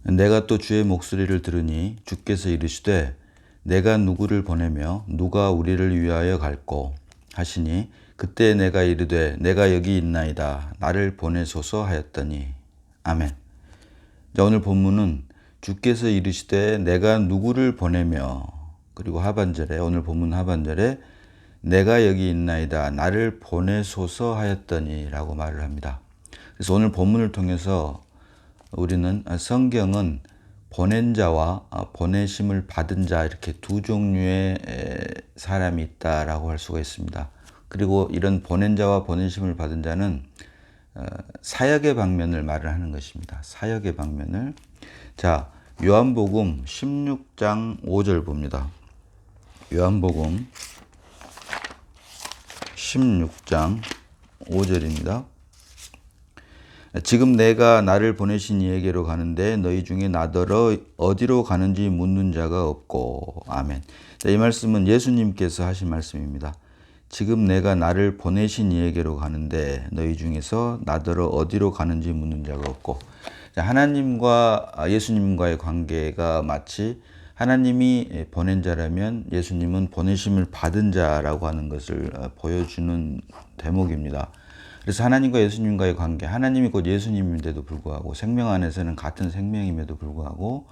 내가 또 주의 목소리를 들으니 주께서 이르시되 내가 누구를 보내며 누가 우리를 위하여 갈꼬 하시니 그때 내가 이르되 내가 여기 있나이다 나를 보내소서 하였더니. 아멘. 자, 오늘 본문은 주께서 이르시되 내가 누구를 보내며, 그리고 하반절에, 오늘 본문 하반절에 내가 여기 있나이다 나를 보내소서 하였더니 라고 말을 합니다. 그래서 오늘 본문을 통해서 우리는 성경은 보낸 자와 보내심을 받은 자, 이렇게 두 종류의 사람이 있다라고 할 수가 있습니다. 그리고 이런 보낸 자와 보내심을 받은 자는 사역의 방면을 말을 하는 것입니다. 사역의 방면을. 자, 요한복음 16장 5절 봅니다. 요한복음 16장 5절입니다. 지금 내가 나를 보내신 이에게로 가는데 너희 중에 나더러 어디로 가는지 묻는 자가 없고. 아멘. 자, 이 말씀은 예수님께서 하신 말씀입니다. 지금 내가 나를 보내신 이에게로 가는데 너희 중에서 나더러 어디로 가는지 묻는 자가 없고. 자, 하나님과 예수님과의 관계가 마치 하나님이 보낸 자라면 예수님은 보내심을 받은 자라고 하는 것을 보여주는 대목입니다. 그래서 하나님과 예수님과의 관계, 하나님이 곧 예수님인데도 불구하고 생명 안에서는 같은 생명임에도 불구하고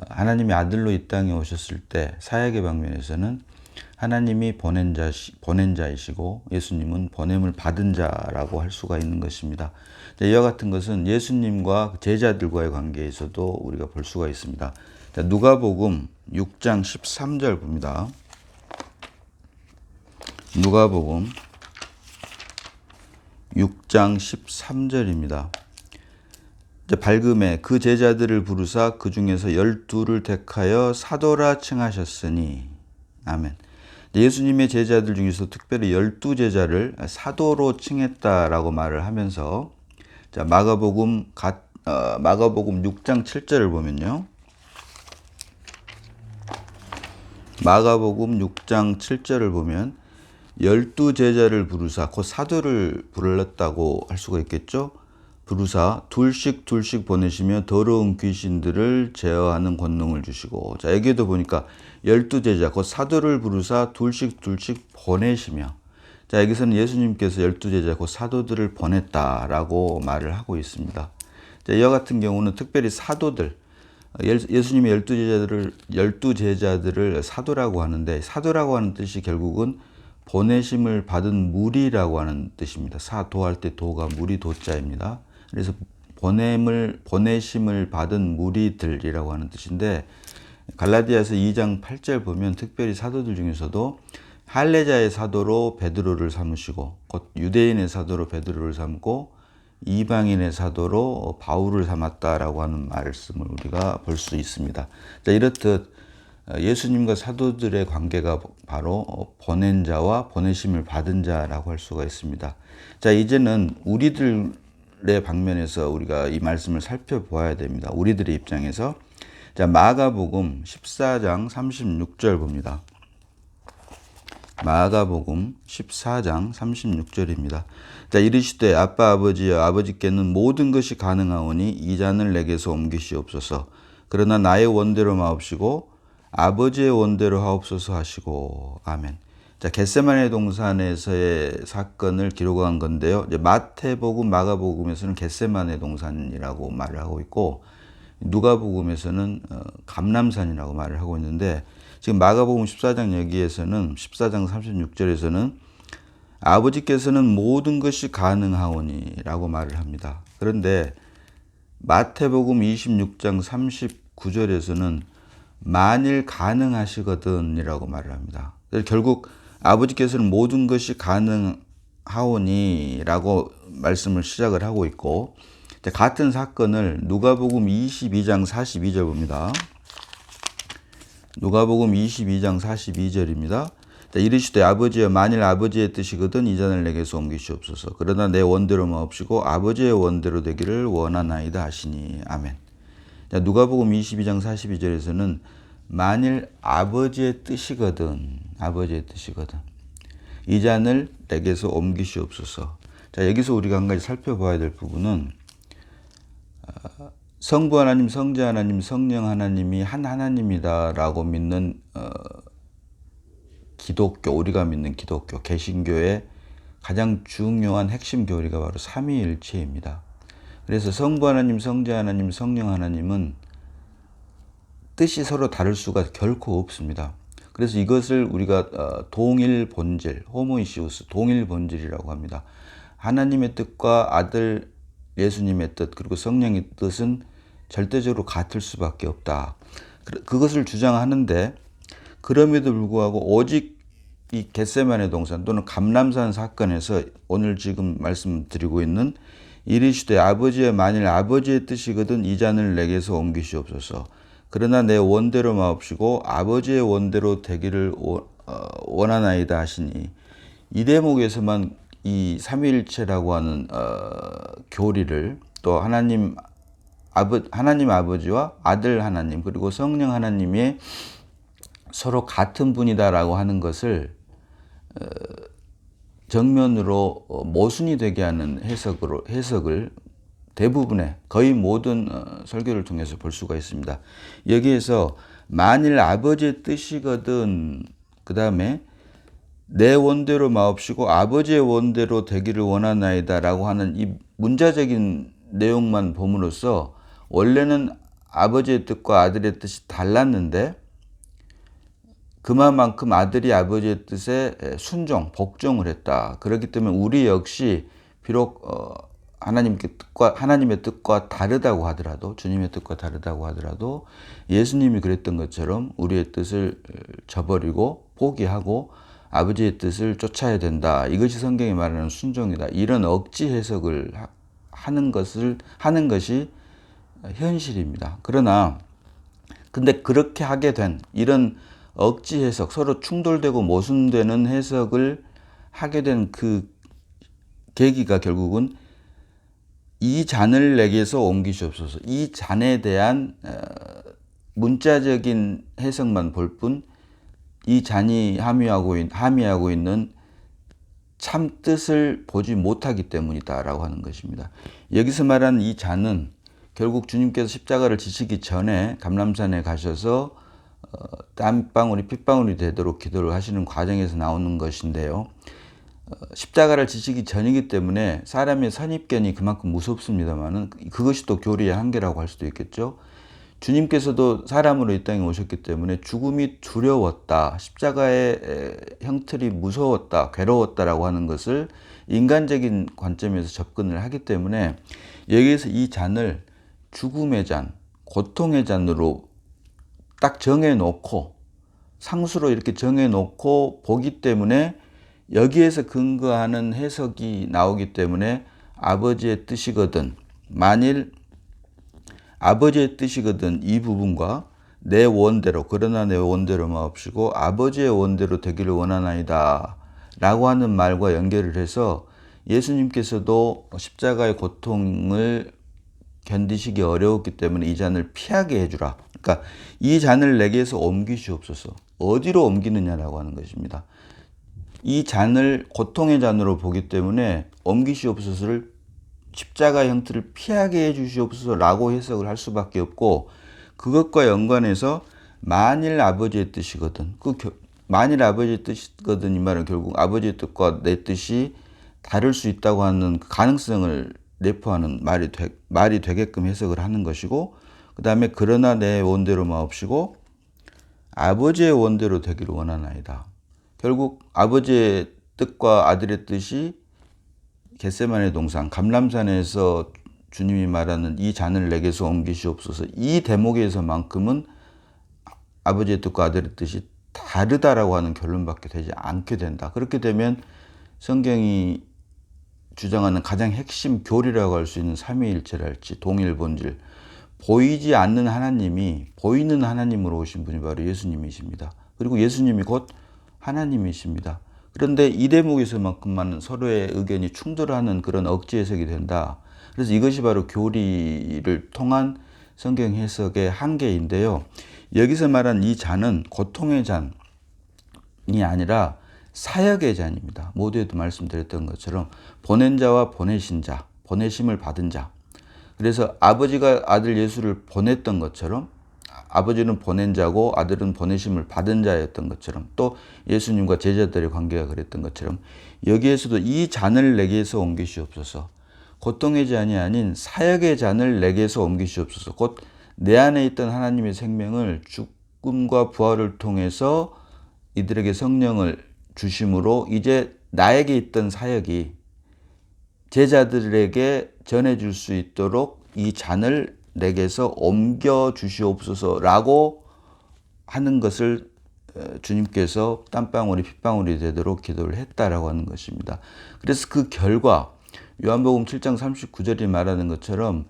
하나님이 아들로 이 땅에 오셨을 때 사역의 방면에서는 하나님이 보낸 자이시고 예수님은 보냄을 받은 자라고 할 수가 있는 것입니다. 이와 같은 것은 예수님과 제자들과의 관계에서도 우리가 볼 수가 있습니다. 누가복음 6장 13절 봅니다. 누가복음 6장 13절입니다. 밝음에 그 제자들을 부르사 그 중에서 12를 택하여 사도라 칭하셨으니. 아멘. 예수님의 제자들 중에서 특별히 12제자를 사도로 칭했다라고 말을 하면서, 자, 마가복음 6장 7절을 보면요. 마가복음 6장 7절을 보면 12제자를 부르사, 곧 사도를 불렀다고 할 수가 있겠죠. 부르사 둘씩 보내시며 더러운 귀신들을 제어하는 권능을 주시고. 자, 여기에도 보니까 12제자, 곧 사도를 부르사 둘씩 보내시며. 자, 여기서는 예수님께서 12제자, 곧 사도들을 보냈다라고 말을 하고 있습니다. 자, 이와 같은 경우는 특별히 사도들, 예수님의 12제자들을 사도라고 하는데, 사도라고 하는 뜻이 결국은 보내심을 받은 무리라고 하는 뜻입니다. 사도할 때 도가 무리 도자입니다. 그래서 보내심을 받은 무리들이라고 하는 뜻인데, 갈라디아서 2장 8절 보면 특별히 사도들 중에서도 할례자의 사도로 베드로를 삼으시고, 곧 유대인의 사도로 베드로를 삼고 이방인의 사도로 바울을 삼았다라고 하는 말씀을 우리가 볼 수 있습니다. 자, 이렇듯 예수님과 사도들의 관계가 바로 보낸 자와 보내심을 받은 자라고 할 수가 있습니다. 자, 이제는 우리들의 방면에서 우리가 이 말씀을 살펴보아야 됩니다. 우리들의 입장에서. 자, 마가복음 14장 36절 봅니다. 마가복음 14장 36절입니다. 자, 이르시되 아빠 아버지여, 아버지께는 모든 것이 가능하오니 이 잔을 내게서 옮기시옵소서. 그러나 나의 원대로 마옵시고 아버지의 원대로 하옵소서 하시고. 아멘. 자, 겟세마네 동산에서의 사건을 기록한 건데요. 이제 마태복음, 마가복음에서는 겟세마네 동산이라고 말을 하고 있고, 누가복음에서는 감람산이라고 말을 하고 있는데, 지금 마가복음 14장 여기에서는 14장 36절에서는 아버지께서는 모든 것이 가능하오니 라고 말을 합니다. 그런데 마태복음 26장 39절에서는 만일 가능하시거든 이라고 말을 합니다. 결국 아버지께서는 모든 것이 가능하오니 라고 말씀을 시작을 하고 있고, 같은 사건을 누가복음 22장 42절 봅니다. 누가복음 22장 42절입니다. 이르시되 아버지여, 만일 아버지의 뜻이거든 이 잔을 내게서 옮기시옵소서. 그러나 내 원대로 마옵시고 아버지의 원대로 되기를 원하나이다 하시니. 아멘. 자, 누가복음 22장 42절에서는 만일 아버지의 뜻이거든 이 잔을 내게서 옮기시옵소서. 자, 여기서 우리가 한 가지 살펴봐야 될 부분은 성부 하나님, 성자 하나님, 성령 하나님이 한 하나님이다라고 믿는 기독교, 우리가 믿는 기독교, 개신교의 가장 중요한 핵심 교리가 바로 삼위일체입니다. 그래서 성부 하나님, 성자 하나님, 성령 하나님은 뜻이 서로 다를 수가 결코 없습니다. 그래서 이것을 우리가 동일 본질, 호모이시우스, 동일 본질이라고 합니다. 하나님의 뜻과 아들 예수님의 뜻, 그리고 성령의 뜻은 절대적으로 같을 수밖에 없다. 그것을 주장하는데, 그럼에도 불구하고 오직 이 겟세마네 동산 또는 감람산 사건에서 오늘 지금 말씀드리고 있는 이르시되 아버지의 만일 아버지의 뜻이거든 이 잔을 내게서 옮기시옵소서. 그러나 내 원대로 마옵시고 아버지의 원대로 되기를 원하나이다 하시니, 이 대목에서만 이 삼위일체라고 하는 교리를, 또 하나님 아버지와 아들 하나님 그리고 성령 하나님의 서로 같은 분이다라고 하는 것을 정면으로 모순이 되게 하는 해석을 대부분의 거의 모든 설교를 통해서 볼 수가 있습니다. 여기에서 만일 아버지의 뜻이거든, 그 다음에 내 원대로 마옵시고 아버지의 원대로 되기를 원하나이다 라고 하는 이 문자적인 내용만 봄으로써 원래는 아버지의 뜻과 아들의 뜻이 달랐는데 그만큼 아들이 아버지의 뜻에 순종, 복종을 했다. 그렇기 때문에 우리 역시 비록 하나님의 뜻과 다르다고 하더라도, 주님의 뜻과 다르다고 하더라도 예수님이 그랬던 것처럼 우리의 뜻을 저버리고 포기하고 아버지의 뜻을 쫓아야 된다. 이것이 성경이 말하는 순종이다. 이런 억지 해석을 하는 것이 현실입니다. 근데 그렇게 하게 된 이런 억지 해석, 서로 충돌되고 모순되는 해석을 하게 된 그 계기가 결국은 이 잔을 내게서 옮기시옵소서. 이 잔에 대한 문자적인 해석만 볼 뿐 이 잔이 함의하고 있는 참 뜻을 보지 못하기 때문이다라고 하는 것입니다. 여기서 말하는 이 잔은 결국 주님께서 십자가를 지시기 전에 감람산에 가셔서 땀방울이 핏방울이 되도록 기도를 하시는 과정에서 나오는 것인데요. 십자가를 지시기 전이기 때문에 사람의 선입견이 그만큼 무섭습니다만은 그것이 또 교리의 한계라고 할 수도 있겠죠. 주님께서도 사람으로 이 땅에 오셨기 때문에 죽음이 두려웠다, 십자가의 형틀이 무서웠다, 괴로웠다라고 하는 것을 인간적인 관점에서 접근을 하기 때문에 여기에서 이 잔을 죽음의 잔, 고통의 잔으로 딱 정해놓고 상수로 이렇게 정해놓고 보기 때문에 여기에서 근거하는 해석이 나오기 때문에 아버지의 뜻이거든, 만일 아버지의 뜻이거든 이 부분과 내 원대로, 그러나 내 원대로 마옵시고 아버지의 원대로 되기를 원하나이다 라고 하는 말과 연결을 해서 예수님께서도 십자가의 고통을 견디시기 어려웠기 때문에 이 잔을 피하게 해주라. 그러니까 이 잔을 내게서 옮기시옵소서. 어디로 옮기느냐라고 하는 것입니다. 이 잔을 고통의 잔으로 보기 때문에 옮기시옵소서를 십자가 형태를 피하게 해주시옵소서라고 해석을 할 수밖에 없고, 그것과 연관해서 만일 아버지의 뜻이거든, 만일 아버지의 뜻이거든 이 말은 결국 아버지의 뜻과 내 뜻이 다를 수 있다고 하는 가능성을 내포하는 말이 되게끔 해석을 하는 것이고, 그 다음에 그러나 내 원대로 마옵시고 아버지의 원대로 되기를 원하나이다. 결국 아버지의 뜻과 아들의 뜻이 겟세마네 동산, 감람산에서 주님이 말하는 이 잔을 내게서 옮기시옵소서, 이 대목에서만큼은 아버지의 뜻과 아들의 뜻이 다르다라고 하는 결론밖에 되지 않게 된다. 그렇게 되면 성경이 주장하는 가장 핵심 교리라고 할 수 있는 삼위일체랄지 동일 본질, 보이지 않는 하나님이 보이는 하나님으로 오신 분이 바로 예수님이십니다. 그리고 예수님이 곧 하나님이십니다. 그런데 이 대목에서만큼만 서로의 의견이 충돌하는 그런 억지 해석이 된다. 그래서 이것이 바로 교리를 통한 성경 해석의 한계인데요. 여기서 말한 이 잔은 고통의 잔이 아니라 사역의 잔입니다. 모두에도 말씀드렸던 것처럼 보낸 자와 보내신 자, 보내심을 받은 자, 그래서 아버지가 아들 예수를 보냈던 것처럼 아버지는 보낸 자고 아들은 보내심을 받은 자였던 것처럼 또 예수님과 제자들의 관계가 그랬던 것처럼 여기에서도 이 잔을 내게서 옮기시옵소서. 고통의 잔이 아닌 사역의 잔을 내게서 옮기시옵소서. 곧 내 안에 있던 하나님의 생명을 죽음과 부활을 통해서 이들에게 성령을 주심으로 이제 나에게 있던 사역이 제자들에게 전해줄 수 있도록 이 잔을 내게서 옮겨 주시옵소서라고 하는 것을 주님께서 땀방울이 핏방울이 되도록 기도를 했다라고 하는 것입니다. 그래서 그 결과 요한복음 7장 39절이 말하는 것처럼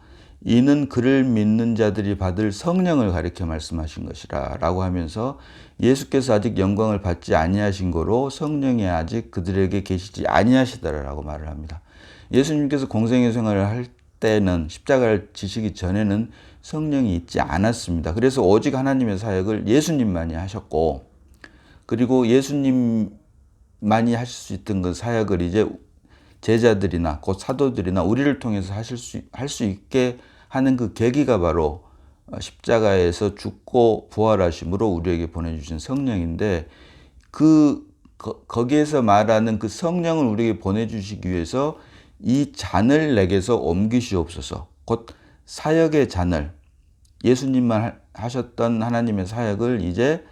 이는 그를 믿는 자들이 받을 성령을 가리켜 말씀하신 것이라 라고 하면서 예수께서 아직 영광을 받지 아니하신 거로 성령이 아직 그들에게 계시지 아니하시더라라고 말을 합니다. 예수님께서 공생애 생활을 할 때는 십자가를 지시기 전에는 성령이 있지 않았습니다. 그래서 오직 하나님의 사역을 예수님만이 하셨고 그리고 예수님만이 하실 수 있던 그 사역을 이제 제자들이나 곧 사도들이나 우리를 통해서 할 수 있게 하는 그 계기가 바로 십자가에서 죽고 부활하심으로 우리에게 보내주신 성령인데 거기에서 말하는 그 성령을 우리에게 보내주시기 위해서 이 잔을 내게서 옮기시옵소서. 곧 사역의 잔을 예수님만 하셨던 하나님의 사역을 이제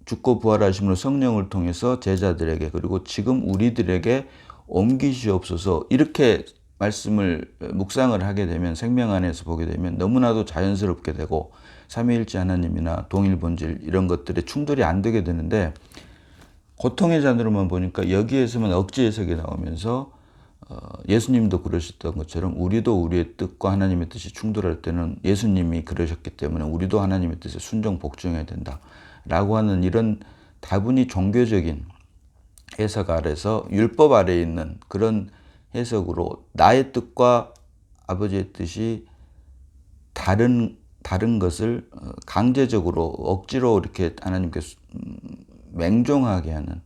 죽고 부활하심으로 성령을 통해서 제자들에게 그리고 지금 우리들에게 옮기시옵소서. 이렇게 말씀을 묵상을 하게 되면 생명 안에서 보게 되면 너무나도 자연스럽게 되고 삼위일체 하나님이나 동일본질 이런 것들에 충돌이 안 되게 되는데 고통의 잔으로만 보니까 여기에서만 억지 해석이 나오면서 예수님도 그러셨던 것처럼 우리도 우리의 뜻과 하나님의 뜻이 충돌할 때는 예수님이 그러셨기 때문에 우리도 하나님의 뜻에 순종 복종해야 된다라고 하는 이런 다분히 종교적인 해석 아래서 율법 아래에 있는 그런 해석으로 나의 뜻과 아버지의 뜻이 다른 것을 강제적으로 억지로 이렇게 하나님께 맹종하게 하는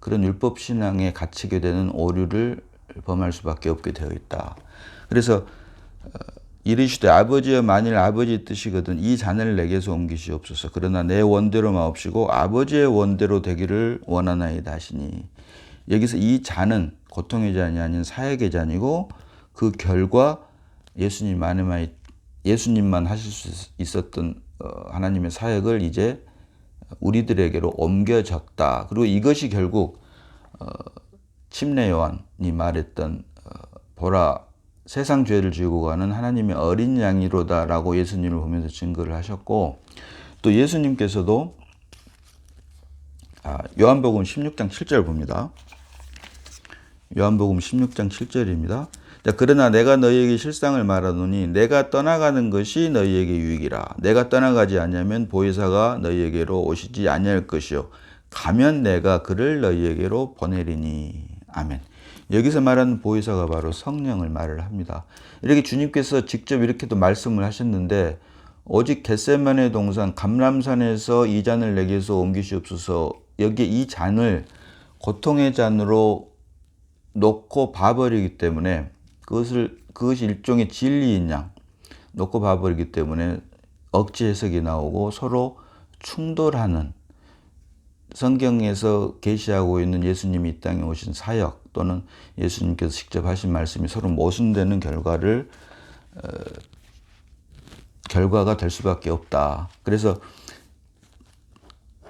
그런 율법 신앙에 갇히게 되는 오류를 범할 수밖에 없게 되어 있다. 그래서 이르시되 아버지여 만일 아버지의 뜻이거든 이 잔을 내게서 옮기시옵소서. 그러나 내 원대로 마옵시고 아버지의 원대로 되기를 원하나이다 하시니 여기서 이 잔은 고통의 잔이 아닌 사역의 잔이고 그 결과 예수님만 하실 수 있었던 하나님의 사역을 이제 우리들에게로 옮겨졌다. 그리고 이것이 결국 침례 요한이 말했던 보라 세상 죄를 지고 가는 하나님의 어린 양이로다라고 예수님을 보면서 증거를 하셨고 또 예수님께서도 요한복음 16장 7절 봅니다. 요한복음 16장 7절입니다. 그러나 내가 너희에게 실상을 말하노니 내가 떠나가는 것이 너희에게 유익이라. 내가 떠나가지 아니하면 보혜사가 너희에게로 오시지 아니할 것이요 가면 내가 그를 너희에게로 보내리니. 아멘. 여기서 말하는 보혜사가 바로 성령을 말을 합니다. 이렇게 주님께서 직접 이렇게도 말씀을 하셨는데 오직 겟세마네 동산 감람산에서 이 잔을 내게서 옮기시옵소서. 여기에 이 잔을 고통의 잔으로 놓고 봐버리기 때문에 그것이 일종의 진리인 양 놓고 봐버리기 때문에 억지 해석이 나오고 서로 충돌하는 성경에서 계시하고 있는 예수님이 이 땅에 오신 사역 또는 예수님께서 직접 하신 말씀이 서로 모순되는 결과가 될 수밖에 없다. 그래서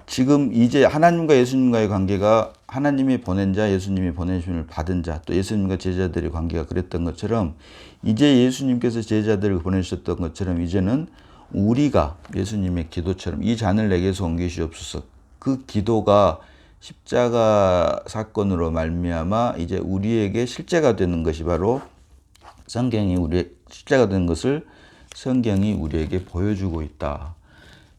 지금 이제 하나님과 예수님과의 관계가 하나님이 보낸 자, 예수님이 보내심을 받은 자, 또 예수님과 제자들의 관계가 그랬던 것처럼 이제 예수님께서 제자들을 보내셨던 것처럼 이제는 우리가 예수님의 기도처럼 이 잔을 내게서 옮기시옵소서. 그 기도가 십자가 사건으로 말미암아 이제 우리에게 실제가 되는 것이 바로 실제가 되는 것을 성경이 우리에게 보여주고 있다.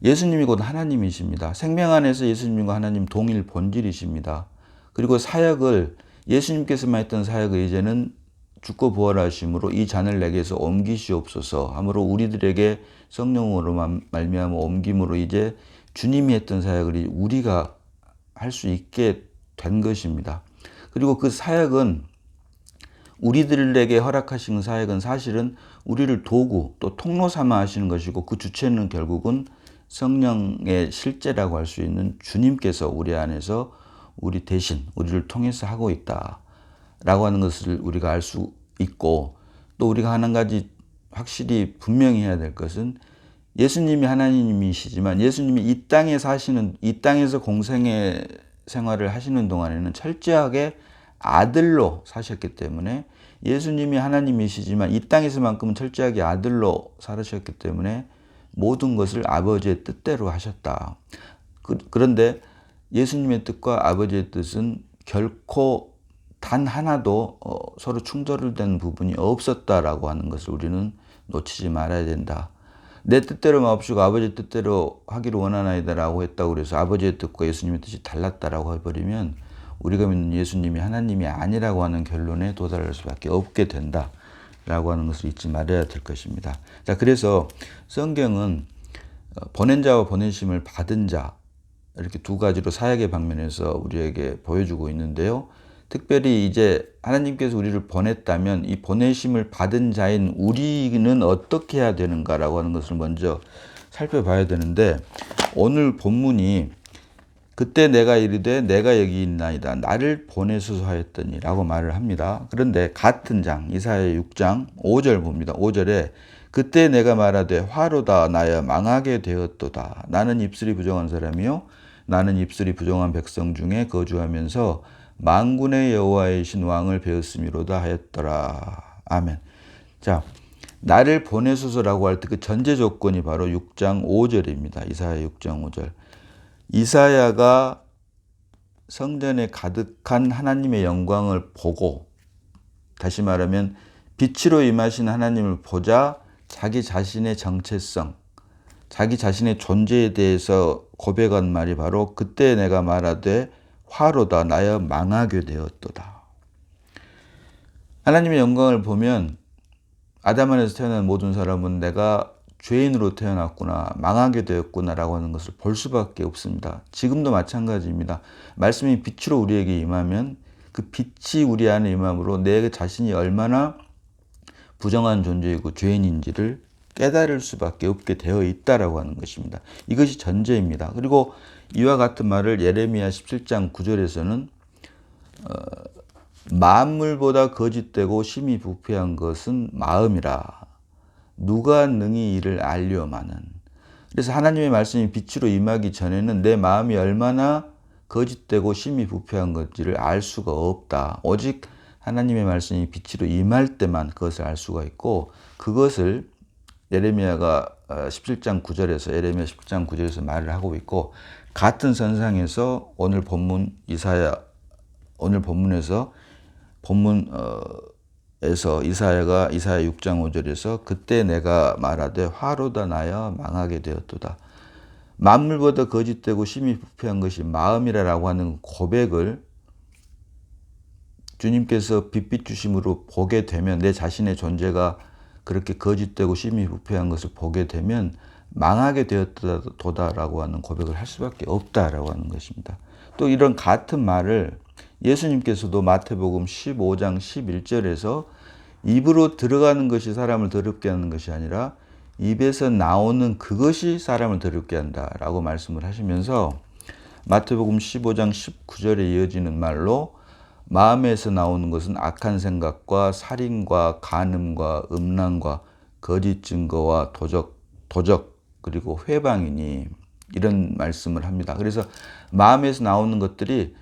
예수님이 곧 하나님이십니다. 생명 안에서 예수님과 하나님 동일 본질이십니다. 그리고 사역을 예수님께서만 했던 사역을 이제는 죽고 부활하심으로 이 잔을 내게서 옮기시옵소서 하므로 우리들에게 성령으로 말미암아 옮김으로 이제 주님이 했던 사역을 우리가 할 수 있게 된 것입니다. 그리고 그 사역은 우리들에게 허락하신 사역은 사실은 우리를 도구 또 통로 삼아 하시는 것이고 그 주체는 결국은 성령의 실제라고 할 수 있는 주님께서 우리 안에서 우리 대신 우리를 통해서 하고 있다라고 하는 것을 우리가 알 수 있고 또 우리가 한 가지 확실히 분명히 해야 될 것은 예수님이 하나님이시지만 예수님이 이 땅에서 공생의 생활을 하시는 동안에는 철저하게 아들로 사셨기 때문에 예수님이 하나님이시지만 이 땅에서만큼은 철저하게 아들로 살으셨기 때문에 모든 것을 아버지의 뜻대로 하셨다. 그런데 예수님의 뜻과 아버지의 뜻은 결코 단 하나도 서로 충돌된 부분이 없었다라고 하는 것을 우리는 놓치지 말아야 된다. 내 뜻대로 마옵시고 아버지 뜻대로 하기를 원하나이다라고 했다고 그래서 아버지의 뜻과 예수님의 뜻이 달랐다라고 해버리면 우리가 믿는 예수님이 하나님이 아니라고 하는 결론에 도달할 수밖에 없게 된다라고 하는 것을 잊지 말아야 될 것입니다. 자, 그래서 성경은 보낸 자와 보내심을 받은 자 이렇게 두 가지로 사역의 방면에서 우리에게 보여주고 있는데요. 특별히 이제 하나님께서 우리를 보냈다면 이 보내심을 받은 자인 우리는 어떻게 해야 되는가라고 하는 것을 먼저 살펴봐야 되는데 오늘 본문이 그때 내가 이르되 내가 여기 있나이다 나를 보내소서 하였더니 라고 말을 합니다. 그런데 같은 장 이사야 6장 5절 봅니다. 5절에 그때 내가 말하되 화로다 나여 망하게 되었도다 나는 입술이 부정한 사람이요 나는 입술이 부정한 백성 중에 거주하면서 만군의 여호와이신 왕을 배웠음이로다 하였더라. 아멘. 자, 나를 보내소서라고 할 때 그 전제 조건이 바로 6장 5절입니다. 이사야 6장 5절. 이사야가 성전에 가득한 하나님의 영광을 보고 다시 말하면 빛으로 임하신 하나님을 보자 자기 자신의 정체성, 자기 자신의 존재에 대해서 고백한 말이 바로 그때 내가 말하되 화로다 나여 망하게 되었도다. 하나님의 영광을 보면 아담 안에서 태어난 모든 사람은 내가 죄인으로 태어났구나 망하게 되었구나라고 하는 것을 볼 수밖에 없습니다. 지금도 마찬가지입니다. 말씀이 빛으로 우리에게 임하면 그 빛이 우리 안에 임함으로 내 자신이 얼마나 부정한 존재이고 죄인인지를 깨달을 수밖에 없게 되어 있다라고 하는 것입니다. 이것이 전제입니다. 그리고 이와 같은 말을 예레미야 17장 9절에서는 만물보다 거짓되고 심히 부패한 것은 마음이라 누가 능히 이를 알려마는. 그래서 하나님의 말씀이 빛으로 임하기 전에는 내 마음이 얼마나 거짓되고 심히 부패한 건지를 알 수가 없다. 오직 하나님의 말씀이 빛으로 임할 때만 그것을 알 수가 있고 그것을 예레미야가 17장 9절에서 예레미야 17장 9절에서 말을 하고 있고 같은 선상에서 오늘 본문 오늘 본문에서 이사야가 이사야 6장 5절에서 그때 내가 말하되 화로다 나여 망하게 되었도다. 만물보다 거짓되고 심히 부패한 것이 마음이라고 하는 고백을 주님께서 빛빛 주심으로 보게 되면 내 자신의 존재가 그렇게 거짓되고 심히 부패한 것을 보게 되면 망하게 되었도다라고 하는 고백을 할 수밖에 없다라고 하는 것입니다. 또 이런 같은 말을 예수님께서도 마태복음 15장 11절에서 입으로 들어가는 것이 사람을 더럽게 하는 것이 아니라 입에서 나오는 그것이 사람을 더럽게 한다라고 말씀을 하시면서 마태복음 15장 19절에 이어지는 말로 마음에서 나오는 것은 악한 생각과 살인과 간음과 음란과 거짓 증거와 도적 그리고 회방이니 이런 말씀을 합니다. 그래서 마음에서 나오는 것들이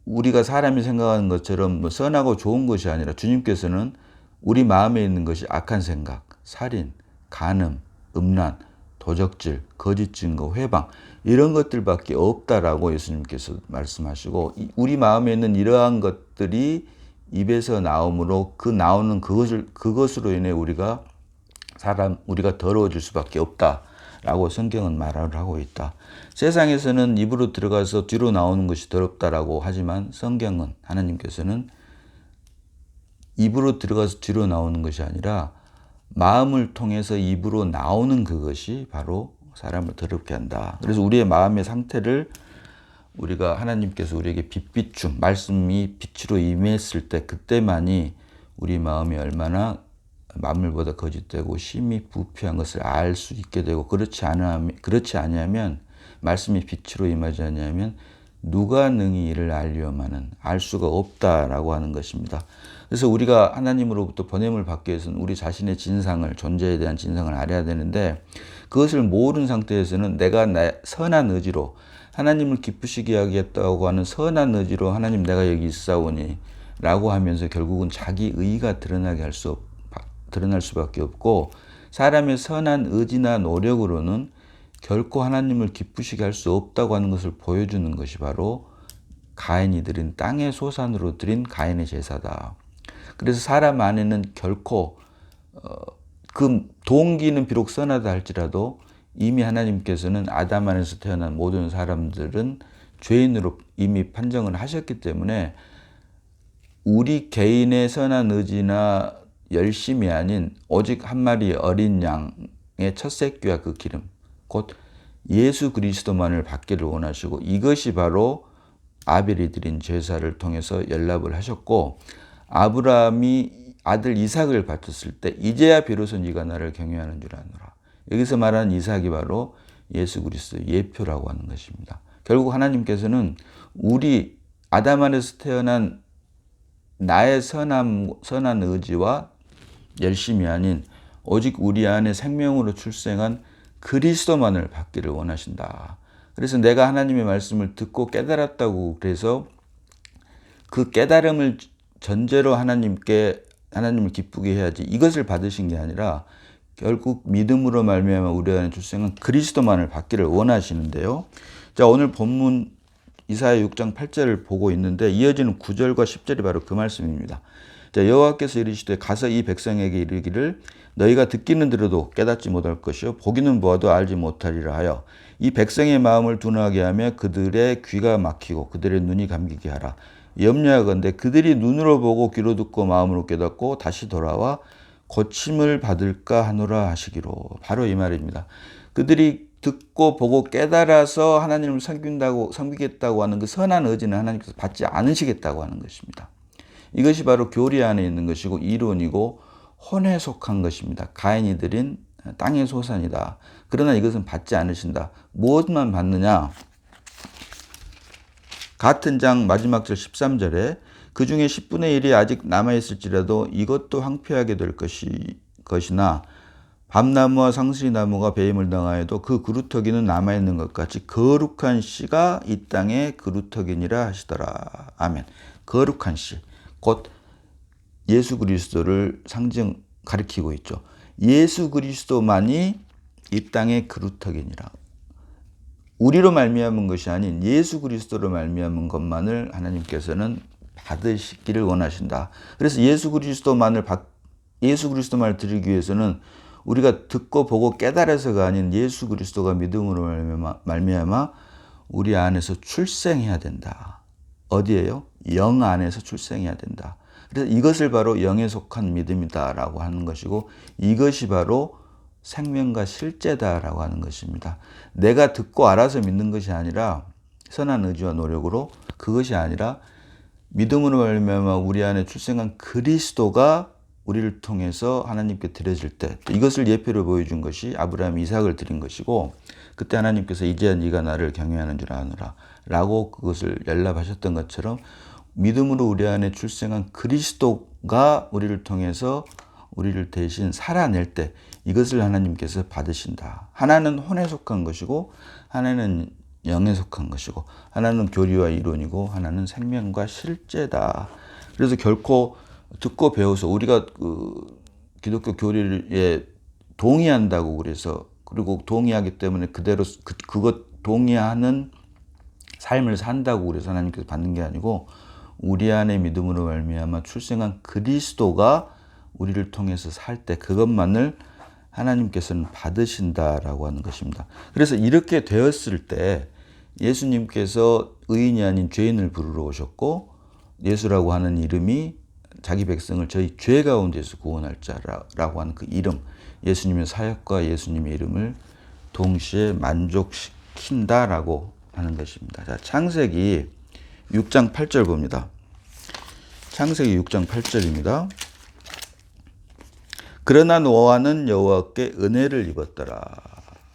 우리가 사람이 생각하는 것처럼 뭐 선하고 좋은 것이 아니라 주님께서는 우리 마음에 있는 것이 악한 생각, 살인, 간음, 음란, 도적질, 거짓 증거, 회방 이런 것들밖에 없다라고 예수님께서 말씀하시고 우리 마음에 있는 이러한 것들이 입에서 나오므로 그 나오는 그것으로 인해 우리가 더러워질 수밖에 없다라고 성경은 말을 하고 있다. 세상에서는 입으로 들어가서 뒤로 나오는 것이 더럽다라고 하지만 성경은 하나님께서는 입으로 들어가서 뒤로 나오는 것이 아니라 마음을 통해서 입으로 나오는 그것이 바로 사람을 더럽게 한다. 그래서 우리의 마음의 상태를 우리가 하나님께서 우리에게 말씀이 빛으로 임했을 때 그때만이 우리 마음이 얼마나 만물보다 거짓되고 심히 부패한 것을 알 수 있게 되고 그렇지 아니하면 말씀이 빛으로 임하지 아니하면 누가 능히 이를 알려마는 알 수가 없다라고 하는 것입니다. 그래서 우리가 하나님으로부터 보냄을 받기 위해서는 우리 자신의 진상을 존재에 대한 진상을 알아야 되는데 그것을 모르는 상태에서는 내가 나의 선한 의지로 하나님을 기쁘시게 하겠다고 하는 선한 의지로 하나님 내가 여기 있사오니 라고 하면서 결국은 자기 의의가 드러날 수밖에 없고 사람의 선한 의지나 노력으로는 결코 하나님을 기쁘시게 할 수 없다고 하는 것을 보여주는 것이 바로 가인이 드린 땅의 소산으로 드린 가인의 제사다. 그래서 사람 안에는 결코 그 동기는 비록 선하다 할지라도 이미 하나님께서는 아담 안에서 태어난 모든 사람들은 죄인으로 이미 판정을 하셨기 때문에 우리 개인의 선한 의지나 열심이 아닌 오직 한 마리 어린 양의 첫 새끼와 그 기름 곧 예수 그리스도만을 받기를 원하시고 이것이 바로 아벨이 드린 제사를 통해서 연락을 하셨고 아브라함이 아들 이삭을 바쳤을 때 이제야 비로소 네가 나를 경외하는 줄 아노라. 여기서 말하는 이삭이 바로 예수 그리스도의 예표라고 하는 것입니다. 결국 하나님께서는 우리 아담 안에서 태어난 나의 선한 의지와 열심이 아닌 오직 우리 안에 생명으로 출생한 그리스도만을 받기를 원하신다. 그래서 내가 하나님의 말씀을 듣고 깨달았다고 그래서 그 깨달음을 전제로 하나님을 기쁘게 해야지 이것을 받으신 게 아니라 결국 믿음으로 말미암아 우리 안에 출생한 그리스도만을 받기를 원하시는데요. 자, 오늘 본문 이사야 6장 8절을 보고 있는데 이어지는 9절과 10절이 바로 그 말씀입니다. 자, 여호와께서 이르시되 가서 이 백성에게 이르기를 너희가 듣기는 들어도 깨닫지 못할 것이요 보기는 보아도 알지 못하리라 하여 이 백성의 마음을 둔하게 하며 그들의 귀가 막히고 그들의 눈이 감기게 하라. 염려하건대 그들이 눈으로 보고 귀로 듣고 마음으로 깨닫고 다시 돌아와 고침을 받을까 하노라 하시기로. 바로 이 말입니다. 그들이 듣고 보고 깨달아서 하나님을 섬기겠다고 하는 그 선한 의지는 하나님께서 받지 않으시겠다고 하는 것입니다. 이것이 바로 교리 안에 있는 것이고 이론이고 혼에 속한 것입니다. 가인이 드린 땅의 소산이다. 그러나 이것은 받지 않으신다. 무엇만 받느냐? 같은 장 마지막 절 13절에 그 중에 10분의 1이 아직 남아있을지라도 이것도 황폐하게 될 것이나 밤나무와 상수리나무가 배임을 당하여도 그 그루터기는 남아있는 것 같이 거룩한 씨가 이 땅의 그루터기니라 하시더라. 아멘. 거룩한 씨. 곧 예수 그리스도를 가리키고 있죠. 예수 그리스도만이 이 땅의 그루터기니라. 우리로 말미암은 것이 아닌 예수 그리스도로 말미암은 것만을 하나님께서는 받으시기를 원하신다. 그래서 예수 그리스도만을 드리기 위해서는 우리가 듣고 보고 깨달아서가 아닌 예수 그리스도가 믿음으로 말미암아 우리 안에서 출생해야 된다. 어디에요? 영 안에서 출생해야 된다. 그래서 이것을 바로 영에 속한 믿음이다라고 하는 것이고 이것이 바로 생명과 실제다라고 하는 것입니다. 내가 듣고 알아서 믿는 것이 아니라 선한 의지와 노력으로 그것이 아니라 믿음으로 말미암아 우리 안에 출생한 그리스도가 우리를 통해서 하나님께 드려질 때 이것을 예표로 보여준 것이 아브라함이 이삭을 드린 것이고 그때 하나님께서 이제야 네가 나를 경외하는 줄 아노라 라고 그것을 연락하셨던 것처럼 믿음으로 우리 안에 출생한 그리스도가 우리를 통해서 우리를 대신 살아낼 때 이것을 하나님께서 받으신다. 하나는 혼에 속한 것이고 하나는 영에 속한 것이고 하나는 교리와 이론이고 하나는 생명과 실제다. 그래서 결코 듣고 배워서 우리가 기독교 교리에 동의한다고 그래서 그리고 동의하기 때문에 그대로 그것 동의하는 삶을 산다고 그래서 하나님께서 받는 게 아니고 우리 안에 믿음으로 말미암아 출생한 그리스도가 우리를 통해서 살 때 그것만을 하나님께서는 받으신다라고 하는 것입니다. 그래서 이렇게 되었을 때 예수님께서 의인이 아닌 죄인을 부르러 오셨고 예수라고 하는 이름이 자기 백성을 저희 죄 가운데서 구원할 자라고 하는 그 이름, 예수님의 사역과 예수님의 이름을 동시에 만족시킨다라고 하는 것입니다. 자, 창세기 6장 8절 봅니다. 창세기 6장 8절입니다. 그러나 노아는 여호와께 은혜를 입었더라.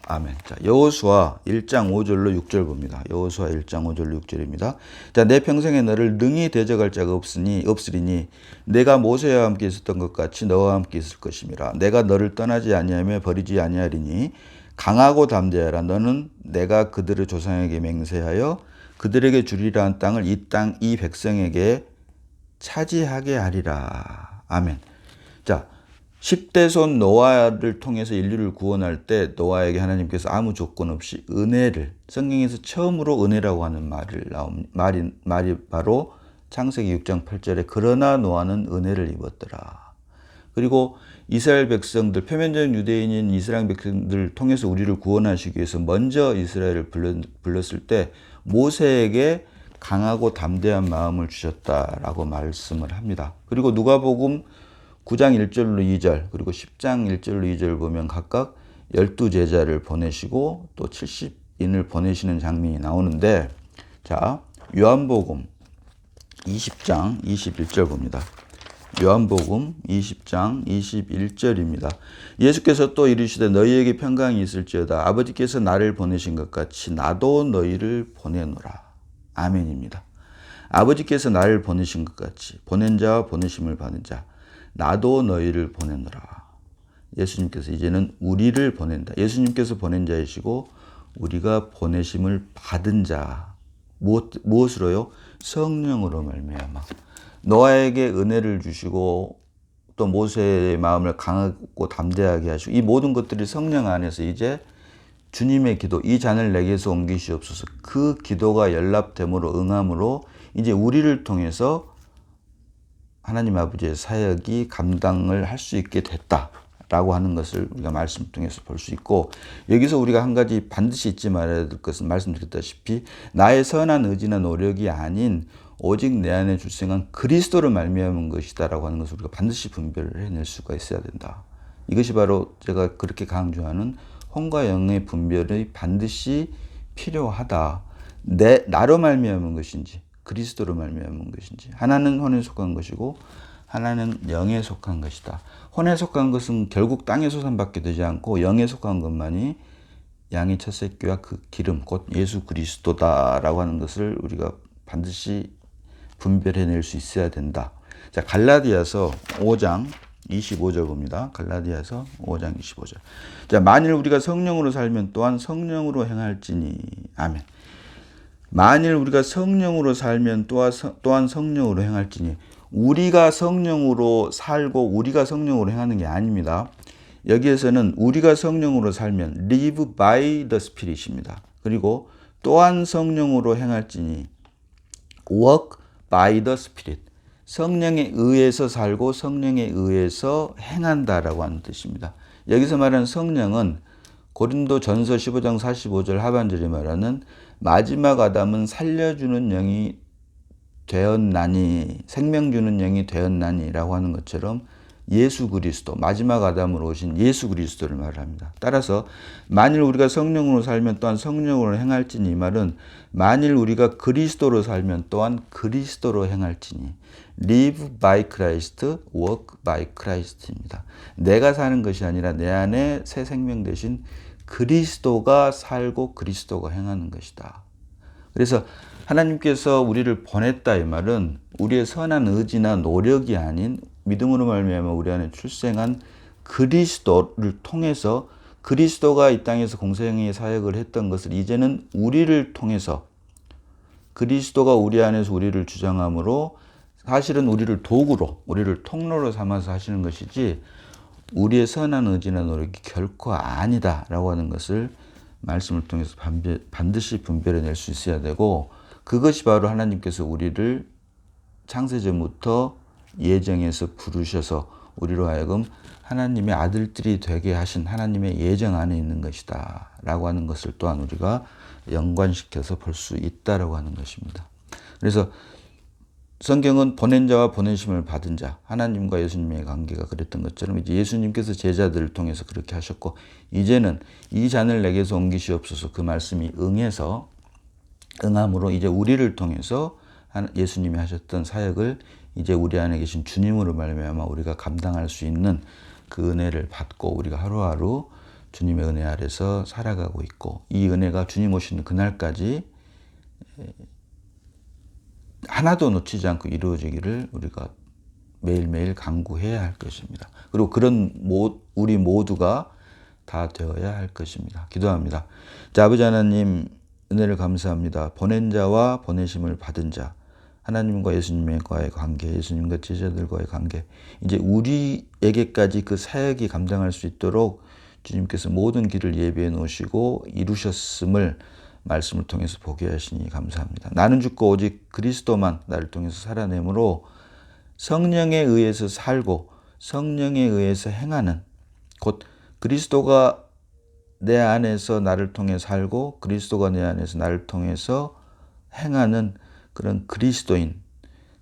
아멘. 자, 여호수아 1장 5절로 6절 봅니다. 여호수아 1장 5절로 6절입니다. 자, 내 평생에 너를 능히 대적할 자가 없으리니 내가 모세와 함께 있었던 것 같이 너와 함께 있을 것임이라. 내가 너를 떠나지 아니하며 버리지 아니하리니 강하고 담대하라. 너는 내가 그들의 조상에게 맹세하여 그들에게 주리라 한 땅을 이 백성에게 차지하게 하리라. 아멘. 자, 10대 손 노아를 통해서 인류를 구원할 때 노아에게 하나님께서 아무 조건 없이 은혜를, 성경에서 처음으로 은혜라고 하는 말이 바로 창세기 6장 8절에 그러나 노아는 은혜를 입었더라. 그리고 이스라엘 백성들, 표면적인 유대인인 이스라엘 백성들을 통해서 우리를 구원하시기 위해서 먼저 이스라엘을 불렀을 때 모세에게 강하고 담대한 마음을 주셨다라고 말씀을 합니다. 그리고 누가복음 9장 1절로 2절 그리고 10장 1절로 2절 보면 각각 12제자를 보내시고 또 70인을 보내시는 장면이 나오는데, 자, 요한복음 20장 21절 봅니다. 요한복음 20장 21절입니다. 예수께서 또 이르시되 너희에게 평강이 있을지어다. 아버지께서 나를 보내신 것 같이 나도 너희를 보내노라. 아멘입니다. 아버지께서 나를 보내신 것 같이 보낸 자와 보내심을 받은 자 나도 너희를 보내노라. 예수님께서 이제는 우리를 보낸다. 예수님께서 보낸 자이시고 우리가 보내심을 받은 자. 무엇으로요? 성령으로 말미암아. 노아에게 은혜를 주시고 또 모세의 마음을 강하고 담대하게 하시고 이 모든 것들이 성령 안에서 이제 주님의 기도, 이 잔을 내게서 옮기시옵소서. 그 기도가 연락됨으로 응함으로 이제 우리를 통해서 하나님 아버지의 사역이 감당을 할 수 있게 됐다라고 하는 것을 우리가 말씀 통해서 볼 수 있고, 여기서 우리가 한 가지 반드시 잊지 말아야 될 것은 말씀드렸다시피 나의 선한 의지나 노력이 아닌 오직 내 안에 출생한 그리스도를 말미암은 것이다라고 하는 것을 우리가 반드시 분별을 해낼 수가 있어야 된다. 이것이 바로 제가 그렇게 강조하는 혼과 영의 분별이 반드시 필요하다. 나로 말미암은 것인지 그리스도로 말미암은 것인지, 하나는 혼에 속한 것이고 하나는 영에 속한 것이다. 혼에 속한 것은 결국 땅에 소산받게 되지 않고 영에 속한 것만이 양의 첫 새끼와 그 기름 곧 예수 그리스도다라고 하는 것을 우리가 반드시 분별해낼 수 있어야 된다. 자, 갈라디아서 5장 25절 봅니다. 갈라디아서 5장 25절. 자, 만일 우리가 성령으로 살면 또한 성령으로 행할지니. 아멘. 만일 우리가 성령으로 살면 또한 성령으로 행할지니. 우리가 성령으로 살고 우리가 성령으로 행하는 게 아닙니다. 여기에서는 우리가 성령으로 살면 live by the Spirit입니다. 그리고 또한 성령으로 행할지니 work by the Spirit. 성령에 의해서 살고 성령에 의해서 행한다라고 하는 뜻입니다. 여기서 말하는 성령은 고린도전서 15장 45절 하반절에 말하는 마지막 아담은 살려주는 영이 되었나니, 생명 주는 영이 되었나니라고 하는 것처럼 예수 그리스도, 마지막 아담으로 오신 예수 그리스도를 말합니다. 따라서 만일 우리가 성령으로 살면 또한 성령으로 행할지니, 이 말은 만일 우리가 그리스도로 살면 또한 그리스도로 행할지니, live by Christ, work by Christ입니다. 내가 사는 것이 아니라 내 안에 새 생명 되신 그리스도가 살고 그리스도가 행하는 것이다. 그래서 하나님께서 우리를 보냈다 이 말은 우리의 선한 의지나 노력이 아닌 믿음으로 말미암아 우리 안에 출생한 그리스도를 통해서, 그리스도가 이 땅에서 공생애의 사역을 했던 것을 이제는 우리를 통해서, 그리스도가 우리 안에서 우리를 주장함으로 사실은 우리를 도구로, 우리를 통로로 삼아서 하시는 것이지 우리의 선한 의지나 노력이 결코 아니다라고 하는 것을 말씀을 통해서 반드시 분별해낼 수 있어야 되고, 그것이 바로 하나님께서 우리를 창세전부터 예정해서 부르셔서 우리로 하여금 하나님의 아들들이 되게 하신 하나님의 예정 안에 있는 것이다 라고 하는 것을 또한 우리가 연관시켜서 볼 수 있다라고 하는 것입니다. 그래서 성경은 보낸 자와 보내심을 받은 자, 하나님과 예수님의 관계가 그랬던 것처럼 이제 예수님께서 제자들을 통해서 그렇게 하셨고, 이제는 이 잔을 내게서 옮기시옵소서 그 말씀이 응함으로 이제 우리를 통해서 예수님이 하셨던 사역을 이제 우리 안에 계신 주님으로 말미암아 우리가 감당할 수 있는 그 은혜를 받고 우리가 하루하루 주님의 은혜 아래서 살아가고 있고, 이 은혜가 주님 오시는 그날까지 하나도 놓치지 않고 이루어지기를 우리가 매일매일 간구해야 할 것입니다. 그리고 그런 우리 모두가 다 되어야 할 것입니다. 기도합니다. 자, 아버지 하나님, 은혜를 감사합니다. 보낸 자와 보내심을 받은 자, 하나님과 예수님과의 관계, 예수님과 제자들과의 관계, 이제 우리에게까지 그 사역이 감당할 수 있도록 주님께서 모든 길을 예비해 놓으시고 이루셨음을 말씀을 통해서 보게 하시니 감사합니다. 나는 죽고 오직 그리스도만 나를 통해서 살아내므로 성령에 의해서 살고 성령에 의해서 행하는, 곧 그리스도가 내 안에서 나를 통해 살고 그리스도가 내 안에서 나를 통해서 행하는 그런 그리스도인,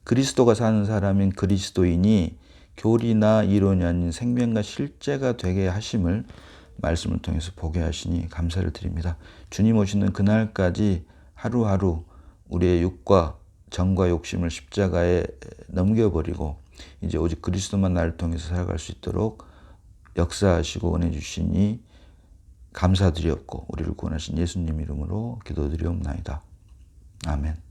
그리스도가 사는 사람인 그리스도인이 교리나 이론이 아닌 생명과 실제가 되게 하심을 말씀을 통해서 보게 하시니 감사를 드립니다. 주님 오시는 그날까지 하루하루 우리의 육과 정과 욕심을 십자가에 넘겨버리고 이제 오직 그리스도만 나를 통해서 살아갈 수 있도록 역사하시고 은혜 주시니 감사드리옵고 우리를 구원하신 예수님 이름으로 기도드리옵나이다. 아멘.